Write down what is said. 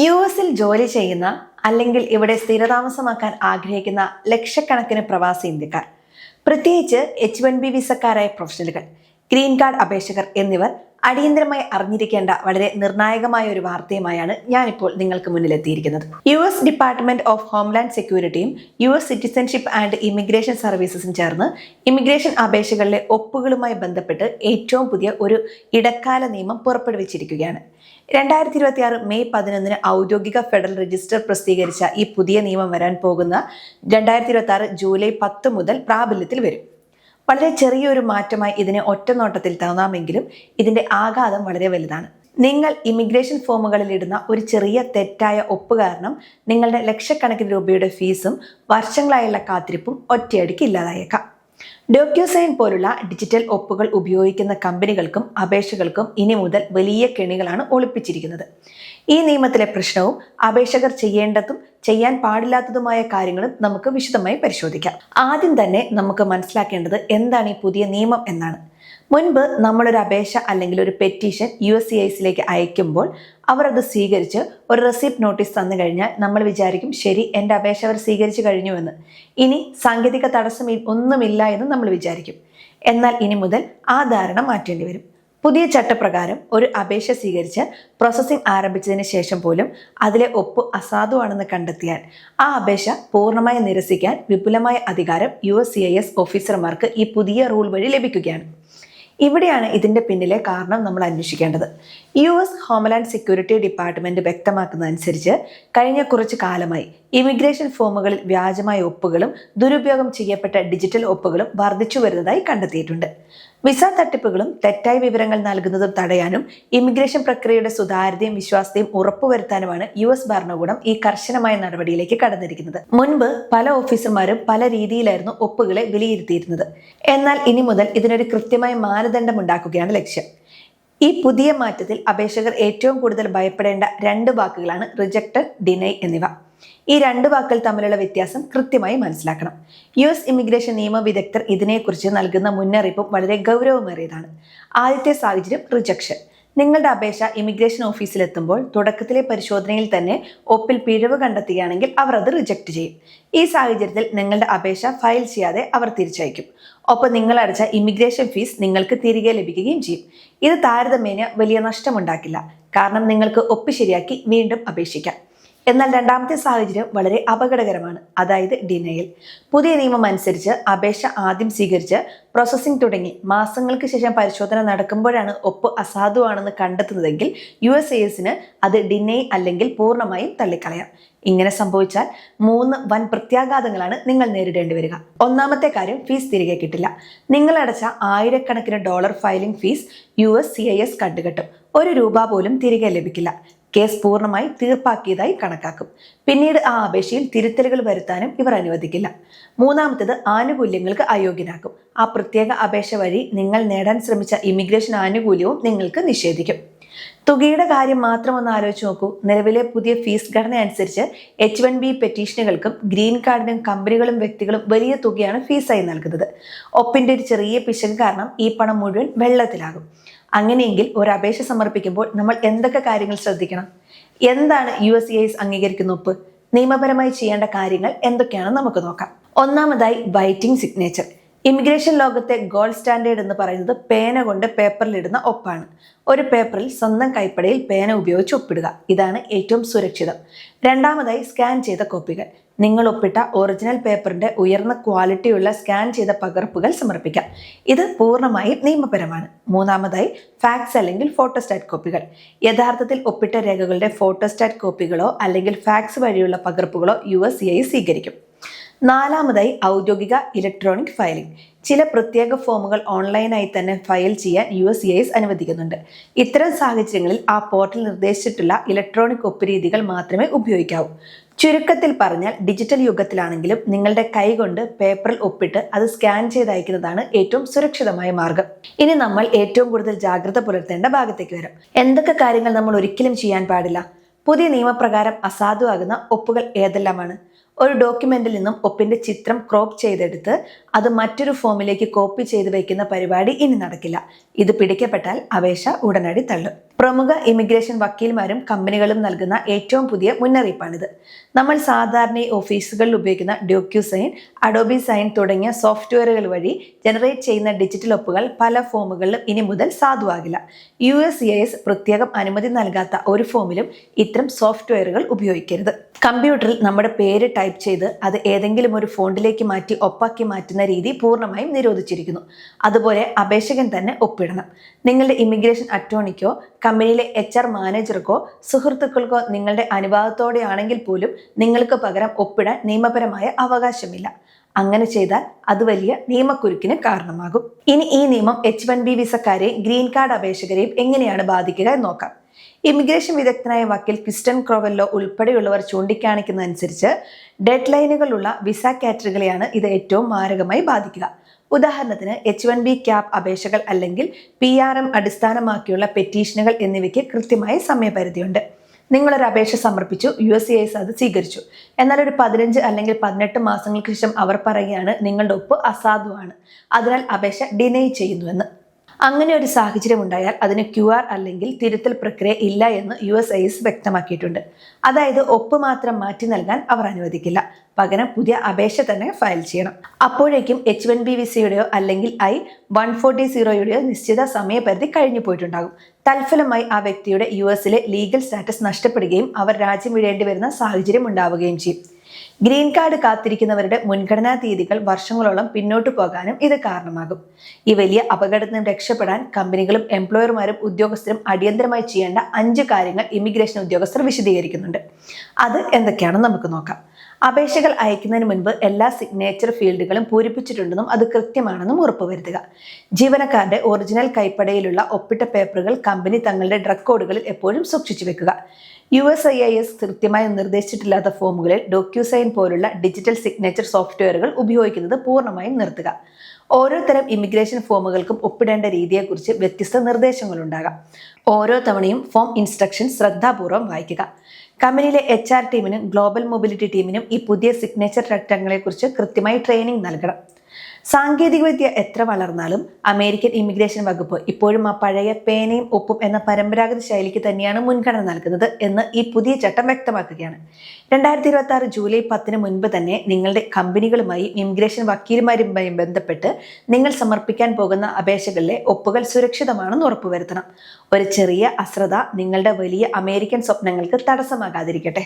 യുഎസിൽ ജോലി ചെയ്യുന്ന അല്ലെങ്കിൽ ഇവിടെ സ്ഥിരതാമസമാക്കാൻ ആഗ്രഹിക്കുന്ന ലക്ഷക്കണക്കിന് പ്രവാസി ഇന്ത്യക്കാർ, പ്രത്യേകിച്ച് H1B വിസക്കാരായ പ്രൊഫഷണലുകൾ, ഗ്രീൻ കാർഡ് അപേക്ഷകർ എന്നിവർ അടിയന്തരമായി അറിഞ്ഞിരിക്കേണ്ട വളരെ നിർണായകമായ ഒരു വാർത്തയുമായാണ് ഞാനിപ്പോൾ നിങ്ങൾക്ക് മുന്നിലെത്തിയിരിക്കുന്നത്. US ഡിപ്പാർട്ട്മെന്റ് ഓഫ് ഹോംലാൻഡ് സെക്യൂരിറ്റിയും US സിറ്റിസൺഷിപ്പ് ആൻഡ് ഇമിഗ്രേഷൻ സർവീസസും ചേർന്ന് ഇമിഗ്രേഷൻ അപേക്ഷകളിലെ ഒപ്പുകളുമായി ബന്ധപ്പെട്ട് ഏറ്റവും പുതിയ ഒരു ഇടക്കാല നിയമം പുറപ്പെടുവിച്ചിരിക്കുകയാണ്. 2026 മെയ് 11 ഔദ്യോഗിക ഫെഡറൽ രജിസ്റ്റർ പ്രസിദ്ധീകരിച്ച ഈ പുതിയ നിയമം വരാൻ പോകുന്ന 2026 ജൂലൈ 10 മുതൽ പ്രാബല്യത്തിൽ വരും. വളരെ ചെറിയൊരു മാറ്റമായി ഇതിനെ ഒറ്റനോട്ടത്തിൽ തോന്നാമെങ്കിലും ഇതിന്റെ ആഘാതം വളരെ വലുതാണ്. നിങ്ങൾ ഇമിഗ്രേഷൻ ഫോമുകളിൽ ഇടുന്ന ഒരു ചെറിയ തെറ്റായ ഒപ്പ് കാരണം നിങ്ങളുടെ ലക്ഷക്കണക്കിന് രൂപയുടെ ഫീസും വർഷങ്ങളായുള്ള കാത്തിരിപ്പും ഒറ്റയടിക്ക് ഇല്ലാതായേക്കാം. ഡോക്യുസൈൻ പോലുള്ള ഡിജിറ്റൽ ഒപ്പുകൾ ഉപയോഗിക്കുന്ന കമ്പനികൾക്കും അപേക്ഷകൾക്കും ഇനി മുതൽ വലിയ കെണികളാണ് ഒളിപ്പിച്ചിരിക്കുന്നത്. ഈ നിയമത്തിലെ പ്രശ്നവും അപേക്ഷകർ ചെയ്യേണ്ടതും ചെയ്യാൻ പാടില്ലാത്തതുമായ കാര്യങ്ങളും നമുക്ക് വിശദമായി പരിശോധിക്കാം. ആദ്യം തന്നെ നമുക്ക് മനസ്സിലാക്കേണ്ടത് എന്താണ് ഈ പുതിയ നിയമം എന്നാണ്. മുൻപ് നമ്മളൊരു അപേക്ഷ അല്ലെങ്കിൽ ഒരു പെറ്റീഷൻ USCISലേക്ക് അയക്കുമ്പോൾ അവർ അത് സ്വീകരിച്ച് ഒരു റെസിപ്റ്റ് നോട്ടീസ് തന്നു കഴിഞ്ഞാൽ നമ്മൾ വിചാരിക്കും, ശരി, എൻ്റെ അപേക്ഷ അവർ സ്വീകരിച്ചു കഴിഞ്ഞുവെന്ന്, ഇനി സാങ്കേതിക തടസ്സം ഒന്നുമില്ല എന്ന് നമ്മൾ വിചാരിക്കും. എന്നാൽ ഇനി മുതൽ ആ ധാരണ മാറ്റേണ്ടി വരും. പുതിയ ചട്ടപ്രകാരം ഒരു അപേക്ഷ സ്വീകരിച്ച് പ്രോസസ്സിംഗ് ആരംഭിച്ചതിന് ശേഷം പോലും അതിലെ ഒപ്പ് അസാധുവാണെന്ന് കണ്ടെത്തിയാൽ ആ അപേക്ഷ പൂർണ്ണമായി നിരസിക്കാൻ വിപുലമായ അധികാരം USCIS ഓഫീസർമാർക്ക് ഈ പുതിയ റൂൾ വഴി ലഭിക്കുകയാണ്. ഇവിടെയാണ് ഇതിന്റെ പിന്നിലെ കാരണം നമ്മൾ അന്വേഷിക്കേണ്ടത്. US ഹോംലാൻഡ് സെക്യൂരിറ്റി ഡിപ്പാർട്ട്മെന്റ് വ്യക്തമാക്കുന്നതനുസരിച്ച് കഴിഞ്ഞ കുറച്ചു കാലമായി ഇമിഗ്രേഷൻ ഫോമുകളിൽ വ്യാജമായ ഒപ്പുകളും ദുരുപയോഗം ചെയ്യപ്പെട്ട ഡിജിറ്റൽ ഒപ്പുകളും വർദ്ധിച്ചു വരുന്നതായി കണ്ടെത്തിയിട്ടുണ്ട്. വിസ തട്ടിപ്പുകളും തെറ്റായ വിവരങ്ങൾ നൽകുന്നതും തടയാനും ഇമിഗ്രേഷൻ പ്രക്രിയയുടെ സുതാര്യതയും വിശ്വാസ്യതയും ഉറപ്പുവരുത്താനുമാണ് US ഭരണകൂടം ഈ കർശനമായ നടപടിയിലേക്ക് കടന്നിരിക്കുന്നത്. മുൻപ് പല ഓഫീസർമാരും പല രീതിയിലായിരുന്നു ഒപ്പുകളെ വിലയിരുത്തിയിരുന്നത്. എന്നാൽ ഇനി മുതൽ ഇതിനൊരു കൃത്യമായ മാനദണ്ഡം ഉണ്ടാക്കുകയാണ് ലക്ഷ്യം. ഈ പുതിയ മാറ്റത്തിൽ അപേക്ഷകർ ഏറ്റവും കൂടുതൽ ഭയപ്പെടേണ്ട രണ്ട് വാക്കുകളാണ് റിജക്റ്റഡ്, ഡിനൈ എന്നിവ. ഈ രണ്ട് വാക്കുകൾ തമ്മിലുള്ള വ്യത്യാസം കൃത്യമായി മനസ്സിലാക്കണം. US ഇമിഗ്രേഷൻ നിയമ വിദഗ്ധർ ഇതിനെക്കുറിച്ച് നൽകുന്ന മുന്നറിയിപ്പും വളരെ ഗൗരവമേറിയതാണ്. ആദ്യത്തെ സാഹചര്യം റിജക്ഷൻ. നിങ്ങളുടെ അപേക്ഷ ഇമിഗ്രേഷൻ ഓഫീസിലെത്തുമ്പോൾ തുടക്കത്തിലെ പരിശോധനയിൽ തന്നെ ഒപ്പിൽ പിഴവ് കണ്ടെത്തുകയാണെങ്കിൽ അവർ അത് റിജക്റ്റ് ചെയ്യും. ഈ സാഹചര്യത്തിൽ നിങ്ങളുടെ അപേക്ഷ ഫയൽ ചെയ്യാതെ അവർ തിരിച്ചയക്കും. ഒപ്പം നിങ്ങൾ അടച്ച ഇമിഗ്രേഷൻ ഫീസ് നിങ്ങൾക്ക് തിരികെ ലഭിക്കുകയും ചെയ്യും. ഇത് താരതമ്യേന വലിയ നഷ്ടമുണ്ടാക്കില്ല, കാരണം നിങ്ങൾക്ക് ഒപ്പ് ശരിയാക്കി വീണ്ടും അപേക്ഷിക്കാം. എന്നാൽ രണ്ടാമത്തെ സാഹചര്യം വളരെ അപകടകരമാണ്, അതായത് ഡിനയൽ. പുതിയ നിയമം അനുസരിച്ച് അപേക്ഷ ആദ്യം സ്വീകരിച്ച് പ്രോസസ്സിംഗ് തുടങ്ങി മാസങ്ങൾക്ക് ശേഷം പരിശോധന നടക്കുമ്പോഴാണ് ഒപ്പ് അസാധുവാണെന്ന് കണ്ടെത്തുന്നതെങ്കിൽ USCISന് അത് ഡിനൈ അല്ലെങ്കിൽ പൂർണ്ണമായും തള്ളിക്കളയാം. ഇങ്ങനെ സംഭവിച്ചാൽ 3 വൻ പ്രത്യാഘാതങ്ങളാണ് നിങ്ങൾ നേരിടേണ്ടി വരിക. ഒന്നാമത്തെ കാര്യം, ഫീസ് തിരികെ കിട്ടില്ല. നിങ്ങൾ അടച്ച ആയിരക്കണക്കിന് ഡോളർ ഫയലിംഗ് ഫീസ് USCIS കണ്ടുകെട്ടും. ₹1 പോലും തിരികെ ലഭിക്കില്ല. കേസ് പൂർണ്ണമായി തീർപ്പാക്കിയതായി കണക്കാക്കും. പിന്നീട് ആ അപേക്ഷയിൽ തിരുത്തലുകൾ വരുത്താനും ഇവർ അനുവദിക്കില്ല. മൂന്നാമത്തേത്, ആനുകൂല്യങ്ങൾക്ക് അയോഗ്യനാക്കും. ആ പ്രത്യേക അപേക്ഷ വഴി നിങ്ങൾ നേടാൻ ശ്രമിച്ച ഇമിഗ്രേഷൻ ആനുകൂല്യവും നിങ്ങൾക്ക് നിഷേധിക്കും. തുകയുടെ കാര്യം മാത്രം ഒന്ന് ആലോചിച്ച് നോക്കൂ. നിലവിലെ പുതിയ ഫീസ് ഘടന അനുസരിച്ച് H1B പെറ്റീഷനുകൾക്കും ഗ്രീൻ കാർഡിനും കമ്പനികളും വ്യക്തികളും വലിയ തുകയാണ് ഫീസായി നൽകുന്നത്. ഒപ്പിന്റെ ഒരു ചെറിയ പിശക് കാരണം ഈ പണം മുഴുവൻ വെള്ളത്തിലാകും. അങ്ങനെയെങ്കിൽ ഒരു അപേക്ഷ സമർപ്പിക്കുമ്പോൾ നമ്മൾ എന്തൊക്കെ കാര്യങ്ങൾ ശ്രദ്ധിക്കണം? എന്താണ് USCIS അംഗീകരിക്കുന്ന ഒപ്പ്? നിയമപരമായി ചെയ്യേണ്ട കാര്യങ്ങൾ എന്തൊക്കെയാണെന്ന് നമുക്ക് നോക്കാം. ഒന്നാമതായി, ബൈറ്റിംഗ് സിഗ്നേച്ചർ. ഇമിഗ്രേഷൻ ലോകത്തെ ഗോൾഡ് സ്റ്റാൻഡേർഡ് എന്ന് പറയുന്നത് പേന കൊണ്ട് പേപ്പറിലിടുന്ന ഒപ്പാണ്. ഒരു പേപ്പറിൽ സ്വന്തം കൈപ്പടയിൽ പേന ഉപയോഗിച്ച് ഒപ്പിടുക. ഇതാണ് ഏറ്റവും സുരക്ഷിതം. രണ്ടാമതായി, സ്കാൻ ചെയ്ത കോപ്പികൾ. നിങ്ങൾ ഒപ്പിട്ട ഒറിജിനൽ പേപ്പറിന്റെ ഉയർന്ന ക്വാളിറ്റിയുള്ള സ്കാൻ ചെയ്ത പകർപ്പുകൾ സമർപ്പിക്കാം. ഇത് പൂർണ്ണമായും നിയമപരമാണ്. മൂന്നാമതായി, ഫാക്സ് അല്ലെങ്കിൽ ഫോട്ടോസ്റ്റാറ്റ് കോപ്പികൾ. യഥാർത്ഥത്തിൽ ഒപ്പിട്ട രേഖകളുടെ ഫോട്ടോസ്റ്റാറ്റ് കോപ്പികളോ അല്ലെങ്കിൽ ഫാക്സ് വഴിയുള്ള പകർപ്പുകളോ USCIS സ്വീകരിക്കും. നാലാമതായി, ഔദ്യോഗിക ഇലക്ട്രോണിക് ഫയലിംഗ്. ചില പ്രത്യേക ഫോമുകൾ ഓൺലൈനായി തന്നെ ഫയൽ ചെയ്യാൻ USCIS അനുവദിക്കുന്നുണ്ട്. ഇത്തരം സാഹചര്യങ്ങളിൽ ആ പോർട്ടൽ നിർദ്ദേശിച്ചിട്ടുള്ള ഇലക്ട്രോണിക് ഒപ്പ് രീതികൾ മാത്രമേ ഉപയോഗിക്കാവൂ. ചുരുക്കത്തിൽ പറഞ്ഞാൽ, ഡിജിറ്റൽ യുഗത്തിലാണെങ്കിലും നിങ്ങളുടെ കൈകൊണ്ട് പേപ്പറിൽ ഒപ്പിട്ട് അത് സ്കാൻ ചെയ്ത് അയക്കുന്നതാണ് ഏറ്റവും സുരക്ഷിതമായ മാർഗം. ഇനി നമ്മൾ ഏറ്റവും കൂടുതൽ ജാഗ്രത പുലർത്തേണ്ട ഭാഗത്തേക്ക് വരാം. എന്തൊക്കെ കാര്യങ്ങൾ നമ്മൾ ഒരിക്കലും ചെയ്യാൻ പാടില്ല? പുതിയ നിയമപ്രകാരം അസാധുവാകുന്ന ഒപ്പുകൾ ഏതെല്ലാമാണ്? ഒരു ഡോക്യുമെന്റിൽ നിന്നും ഒപ്പിന്റെ ചിത്രം ക്രോപ്പ് ചെയ്തെടുത്ത് അത് മറ്റൊരു ഫോമിലേക്ക് കോപ്പി ചെയ്ത് വെക്കുന്ന പരിപാടി ഇനി നടക്കില്ല. ഇത് പിടിക്കപ്പെട്ടാൽ അപേക്ഷ ഉടനടി തള്ളും. പ്രമുഖ ഇമിഗ്രേഷൻ വക്കീൽമാരും കമ്പനികളും നൽകുന്ന ഏറ്റവും പുതിയ മുന്നറിയിപ്പാണിത്. നമ്മൾ സാധാരണ ഓഫീസുകളിൽ ഉപയോഗിക്കുന്ന ഡോക്യുസൈൻ, അഡോബി സൈൻ തുടങ്ങിയ സോഫ്റ്റ്വെയറുകൾ വഴി ജനറേറ്റ് ചെയ്യുന്ന ഡിജിറ്റൽ ഒപ്പുകൾ പല ഫോമുകളിലും ഇനി മുതൽ സാധുവാകില്ല. USCIS പ്രത്യേകം അനുമതി നൽകാത്ത ഒരു ഫോമിലും ഇത്തരം സോഫ്റ്റ്വെയറുകൾ ഉപയോഗിക്കരുത്. കമ്പ്യൂട്ടറിൽ നമ്മുടെ പേര് ടൈപ്പ് ചെയ്ത് അത് ഏതെങ്കിലും ഒരു ഫോണ്ടിലേക്ക് മാറ്റി ഒപ്പാക്കി മാറ്റുന്ന രീതി പൂർണ്ണമായും നിരോധിച്ചിരിക്കുന്നു. അതുപോലെ അപേക്ഷകൻ തന്നെ ഒപ്പിടണം. നിങ്ങളുടെ ഇമിഗ്രേഷൻ അറ്റോർണിക്കോ കമ്പനിയിലെ HR മാനേജർക്കോ സുഹൃത്തുക്കൾക്കോ നിങ്ങളുടെ അനുവാദത്തോടെയാണെങ്കിൽ പോലും നിങ്ങൾക്ക് പകരം ഒപ്പിടാൻ നിയമപരമായ അവകാശമില്ല. അങ്ങനെ ചെയ്താൽ അത് വലിയ നിയമക്കുരുക്കിന് കാരണമാകും. ഇനി ഈ നിയമം H1B വിസക്കാരെയും ഗ്രീൻ കാർഡ് അപേക്ഷകരെയും എങ്ങനെയാണ് ബാധിക്കുക എന്ന് നോക്കാം. ഇമിഗ്രേഷൻ വിദഗ്ധനായ വക്കീൽ ക്രിസ്റ്റൻ ക്രോവെല്ലോ ഉൾപ്പെടെയുള്ളവർ ചൂണ്ടിക്കാണിക്കുന്നതനുസരിച്ച് ഡെഡ് ലൈനുകളുള്ള വിസ കാറ്റഗറികളെയാണ് ഇത് ഏറ്റവും മാരകമായി ബാധിക്കുക. ഉദാഹരണത്തിന് H1B ക്യാപ് അപേക്ഷകൾ അല്ലെങ്കിൽ PRM അടിസ്ഥാനമാക്കിയുള്ള പെറ്റീഷനുകൾ എന്നിവയ്ക്ക് കൃത്യമായ സമയപരിധിയുണ്ട്. നിങ്ങളൊരു അപേക്ഷ സമർപ്പിച്ചു, USCIS അത് സ്വീകരിച്ചു. എന്നാൽ ഒരു 15 അല്ലെങ്കിൽ 18 മാസങ്ങൾക്ക് ശേഷം അവർ പറയുകയാണ് നിങ്ങളുടെ ഒപ്പ് അസാധുവാണ്, അതിനാൽ അപേക്ഷ ഡിനൈ ചെയ്യുന്നുവെന്ന്. അങ്ങനെ ഒരു സാഹചര്യം ഉണ്ടായാൽ അതിന് QR അല്ലെങ്കിൽ തിരുത്തൽ പ്രക്രിയ ഇല്ല എന്ന് USCIS വ്യക്തമാക്കിയിട്ടുണ്ട്. അതായത് ഒപ്പ് മാത്രം മാറ്റി നൽകാൻ അവർ അനുവദിക്കില്ല, പകരം പുതിയ അപേക്ഷ തന്നെ ഫയൽ ചെയ്യണം. അപ്പോഴേക്കും H1B വിസയുടെയോ അല്ലെങ്കിൽ I-140യുടെയോ നിശ്ചിത സമയപരിധി കഴിഞ്ഞു പോയിട്ടുണ്ടാകും. തൽഫലമായി ആ വ്യക്തിയുടെ US-ലെ ലീഗൽ സ്റ്റാറ്റസ് നഷ്ടപ്പെടുകയും അവർ രാജ്യം വിടേണ്ടി വരുന്ന സാഹചര്യം ഉണ്ടാവുകയും ചെയ്യും. ഗ്രീൻ കാർഡ് കാത്തിരിക്കുന്നവരുടെ മുൻഗണനാ തീയതികൾ വർഷങ്ങളോളം പിന്നോട്ടു പോകാനും ഇത് കാരണമാകും. ഈ വലിയ അപകടത്തിൽ നിന്ന് രക്ഷപ്പെടാൻ കമ്പനികളും എംപ്ലോയർമാരും ഉദ്യോഗസ്ഥരും അടിയന്തരമായി ചെയ്യേണ്ട 5 കാര്യങ്ങൾ ഇമിഗ്രേഷൻ ഉദ്യോഗസ്ഥർ വിശദീകരിക്കുന്നുണ്ട്. അത് എന്തൊക്കെയാണെന്ന് നമുക്ക് നോക്കാം. അപേക്ഷകൾ അയക്കുന്നതിന് മുൻപ് എല്ലാ സിഗ്നേച്ചർ ഫീൽഡുകളും പൂരിപ്പിച്ചിട്ടുണ്ടെന്നും അത് കൃത്യമാണെന്നും ഉറപ്പുവരുത്തുക. ജീവനക്കാരുടെ ഒറിജിനൽ കൈപ്പടയിലുള്ള ഒപ്പിട്ട പേപ്പറുകൾ കമ്പനി തങ്ങളുടെ റെക്കോർഡുകളിൽ എപ്പോഴും സൂക്ഷിച്ചു വെക്കുക. USCIS കൃത്യമായി നിർദ്ദേശിച്ചിട്ടില്ലാത്ത ഫോമുകളിൽ ഡോക്യുസൈൻ പോലുള്ള ഡിജിറ്റൽ സിഗ്നേച്ചർ സോഫ്റ്റ്വെയറുകൾ ഉപയോഗിക്കുന്നത് പൂർണ്ണമായും നിർത്തുക. ഓരോ തരം ഇമിഗ്രേഷൻ ഫോമുകൾക്കും ഒപ്പിടേണ്ട രീതിയെക്കുറിച്ച് വ്യത്യസ്ത നിർദ്ദേശങ്ങളുണ്ടാകാം. ഓരോ തവണയും ഫോം ഇൻസ്ട്രക്ഷൻ ശ്രദ്ധാപൂർവ്വം വായിക്കുക. കമ്പനിയിലെ HR ടീമിനും ഗ്ലോബൽ മൊബിലിറ്റി ടീമിനും ഈ പുതിയ സിഗ്നേച്ചർ ചട്ടങ്ങളെക്കുറിച്ച് കൃത്യമായി ട്രെയിനിങ് നൽകണം. സാങ്കേതികവിദ്യ എത്ര വളർന്നാലും അമേരിക്കൻ ഇമിഗ്രേഷൻ വകുപ്പ് ഇപ്പോഴും ആ പഴയ പേനയും ഒപ്പും എന്ന പരമ്പരാഗത ശൈലിക്ക് തന്നെയാണ് മുൻഗണന നൽകുന്നത് എന്ന് ഈ പുതിയ ചട്ടം വ്യക്തമാക്കുകയാണ്. 2026 ജൂലൈ 10 മുൻപ് തന്നെ നിങ്ങളുടെ കമ്പനികളുമായി ഇമിഗ്രേഷൻ വക്കീലുമാരുമായി ബന്ധപ്പെട്ട് നിങ്ങൾ സമർപ്പിക്കാൻ പോകുന്ന അപേക്ഷകളിലെ ഒപ്പുകൾ സുരക്ഷിതമാണെന്ന് ഉറപ്പുവരുത്തണം. ഒരു ചെറിയ അശ്രദ്ധ നിങ്ങളുടെ വലിയ അമേരിക്കൻ സ്വപ്നങ്ങൾക്ക് തടസ്സമാകാതിരിക്കട്ടെ.